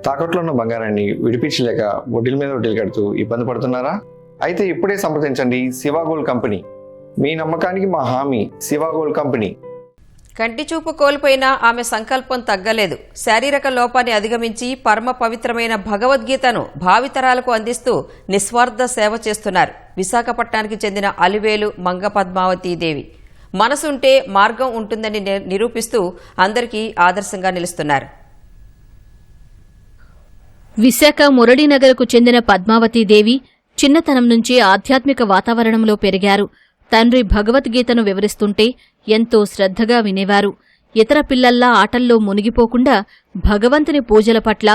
తాకట్లో ఉన్న బంగారాన్ని విడిపించలేక వడ్డీల మీద వడ్డీలు కడుతూ ఇబ్బంది పడుతున్నారా? అయితే ఇప్పుడే సంప్రదించండి శివ గోల్డ్ కంపెనీ. మీ నమ్మకానికి మా హామీ శివ గోల్డ్ కంపెనీ. కంటి చూపు కోల్పోయినా ఆమె సంకల్పం తగ్గలేదు. శారీరక లోపాన్ని అధిగమించి పరమ పవిత్రమైన భగవద్గీతను భావితరాలకు అందిస్తూ నిస్వార్థ సేవ చేస్తున్నారు విశాఖపట్నానికి చెందిన అలివేలు మంగ పద్మావతీదేవి. మనసుంటే మార్గం ఉంటుందని నిరూపిస్తూ అందరికీ ఆదర్శంగా నిలుస్తున్నారు. విశాఖ మురళీనగర్కు చెందిన పద్మావతీదేవి చిన్నతనం నుంచి ఆధ్యాత్మిక వాతావరణంలో పెరిగారు. తండ్రి భగవద్గీతను వివరిస్తుంటే ఎంతో శ్రద్ధగా వినేవారు. ఇతర పిల్లల్లా ఆటల్లో మునిగిపోకుండా భగవంతుని పూజల పట్ల,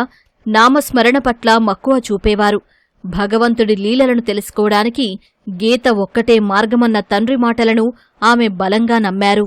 నామస్మరణ పట్ల మక్కువ చూపేవారు. భగవంతుడి లీలలను తెలుసుకోవడానికి గీత ఒక్కటే మార్గమన్న తండ్రి మాటలను ఆమె బలంగా నమ్మారు.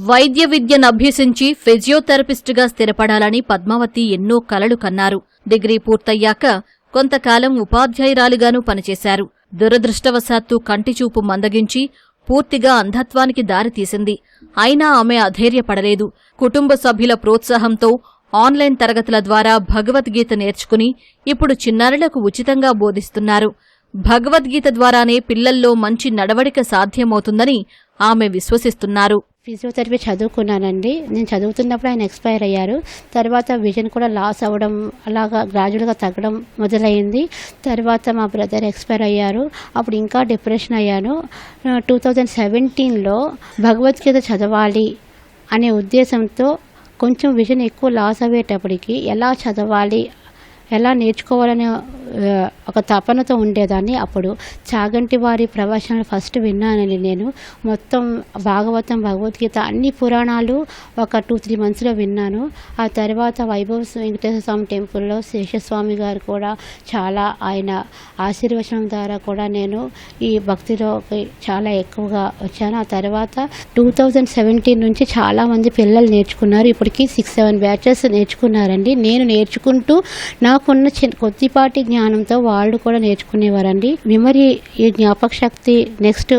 వైద్య విద్యను అభ్యసించి ఫిజియోథెరపిస్టుగా స్థిరపడాలని పద్మావతి ఎన్నో కలలు కన్నారు. డిగ్రీ పూర్తయ్యాక కొంతకాలం ఉపాధ్యాయురాలిగానూ పనిచేశారు. దురదృష్టవశాత్తు కంటిచూపు మందగించి పూర్తిగా అంధత్వానికి దారితీసింది. అయినా ఆమె అధైర్యపడలేదు. కుటుంబ సభ్యుల ప్రోత్సాహంతో ఆన్లైన్ తరగతుల ద్వారా భగవద్గీత నేర్చుకుని ఇప్పుడు చిన్నారులకు ఉచితంగా బోధిస్తున్నారు. భగవద్గీత ద్వారానే పిల్లల్లో మంచి నడవడిక సాధ్యమవుతుందని ఆమె విశ్వసిస్తున్నారు. ఫిజియోథెరపీ చదువుకున్నానండి. నేను చదువుతున్నప్పుడు ఆయన ఎక్స్పైర్ అయ్యారు. తర్వాత విజన్ కూడా లాస్ అవ్వడం, అలాగా గ్రాడ్యువల్గా తగ్గడం మొదలైంది. తర్వాత మా బ్రదర్ ఎక్స్పైర్ అయ్యారు. అప్పుడు ఇంకా డిప్రెషన్ అయ్యాను. 2017లో భగవద్గీత చదవాలి అనే ఉద్దేశంతో కొంచెం విజన్ ఎక్కువ లాస్ అయ్యేటప్పటికి ఎలా చదవాలి, ఎలా నేర్చుకోవాలనే ఒక తపనతో ఉండేదాన్ని. అప్పుడు చాగంటి వారి ప్రవచనాలు ఫస్ట్ విన్నానండి నేను. మొత్తం భాగవతం, భగవద్గీత అన్ని పురాణాలు ఒక 2-3 మంత్స్లో విన్నాను. ఆ తర్వాత వైభవ వెంకటేశ్వర స్వామి టెంపుల్లో శేషస్వామి గారు కూడా చాలా ఆయన ఆశీర్వచనం ద్వారా కూడా నేను ఈ భక్తిలో చాలా ఎక్కువగా వచ్చాను. ఆ తర్వాత 2017 నుంచి చాలామంది పిల్లలు నేర్చుకున్నారు. ఇప్పటికీ 6-7 బ్యాచెస్ నేర్చుకున్నారండి. నేను నేర్చుకుంటూ నాకున్న కొద్దిపాటి జ్ఞానంతో వాళ్ళు కూడా నేర్చుకునేవారండి. మెమరీ, ఈ జ్ఞాపక శక్తి, నెక్స్ట్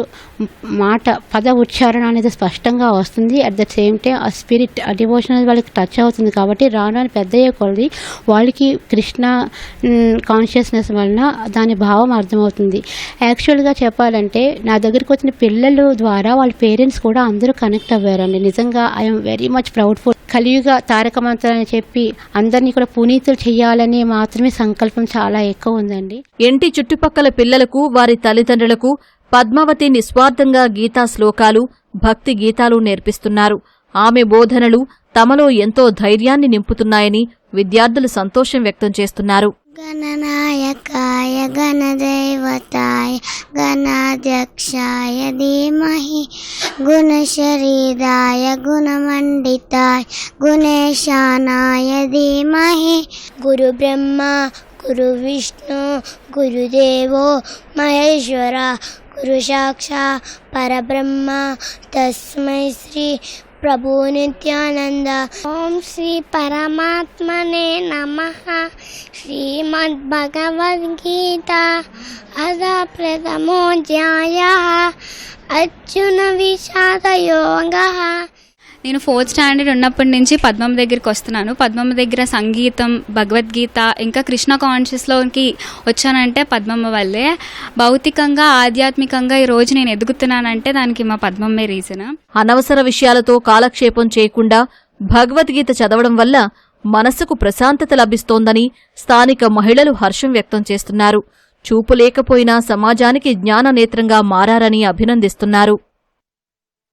మాట, పద ఉచ్చారణ అనేది స్పష్టంగా వస్తుంది. అట్ ద సేమ్ టైం ఆ స్పిరిట్, ఆ డివోషనల్ వాళ్ళకి టచ్ అవుతుంది. కాబట్టి రాను పెద్ద అయ్యే కొలది వాళ్ళకి కృష్ణ కాన్షియస్నెస్ వలన దాని భావం అర్థమవుతుంది. యాక్చువల్గా చెప్పాలంటే నా దగ్గరికి వచ్చిన పిల్లల ద్వారా వాళ్ళ పేరెంట్స్ కూడా అందరూ కనెక్ట్ అవ్వారండి. నిజంగా ఐఎమ్ వెరీ మచ్ ప్రౌడ్ఫుల్. కలియుగ తారక మంత్రాలని చెప్పి అందరినీ కూడా పునీతులు చేయాలని మాత్రమే సంకల్పం చాలా ఎక్కువ ఉందండి. ఇంటి చుట్టుపక్కల పిల్లలకు, వారి తల్లిదండ్రులకు పద్మావతి నిస్వార్థంగా గీతా శ్లోకాలు, భక్తి గీతాలు నేర్పిస్తున్నారు. ఆమె బోధనలు తమలో ఎంతో ధైర్యాన్ని నింపుతున్నాయని విద్యార్థులు సంతోషం వ్యక్తం చేస్తున్నారు. గణనాయకాయ గణదేవతాయ గణాధ్యక్షాయ ధీమహి గుణశరీరాయ గుణమండితాయ గుణేశానాయ ధీమహి. గురు బ్రహ్మ గురు విష్ణు గురుదేవో మహేశ్వర గురు సాక్షాత్ పరబ్రహ్మ తస్మై శ్రీ ప్రభు నిత్యానంద. ఓం శ్రీ పరమాత్మనే నమః. శ్రీమద్ భగవద్గీత అథ ప్రథమోధ్యాయః అర్జున విషాద యోగః. నేను 4th స్టాండర్డ్ ఉన్నప్పటి నుంచి పద్మమ్మ దగ్గరికి వస్తున్నాను. పద్మమ్మ దగ్గర సంగీతం, భగవద్గీత, ఇంకా కృష్ణ కాన్షియస్లోకి వచ్చానంటే పద్మమ్మ వల్లే. భౌతికంగా, ఆధ్యాత్మికంగా ఈ రోజు నేను ఎదుగుతున్నానంటే దానికి మా పద్మమ్మే రీజన్. అనవసర విషయాలతో కాలక్షేపం చేయకుండా భగవద్గీత చదవడం వల్ల మనసుకు ప్రశాంతత లభిస్తోందని స్థానిక మహిళలు హర్షం వ్యక్తం చేస్తున్నారు. చూపు లేకపోయినా సమాజానికి జ్ఞాననేత్రంగా మారారని అభినందిస్తున్నారు.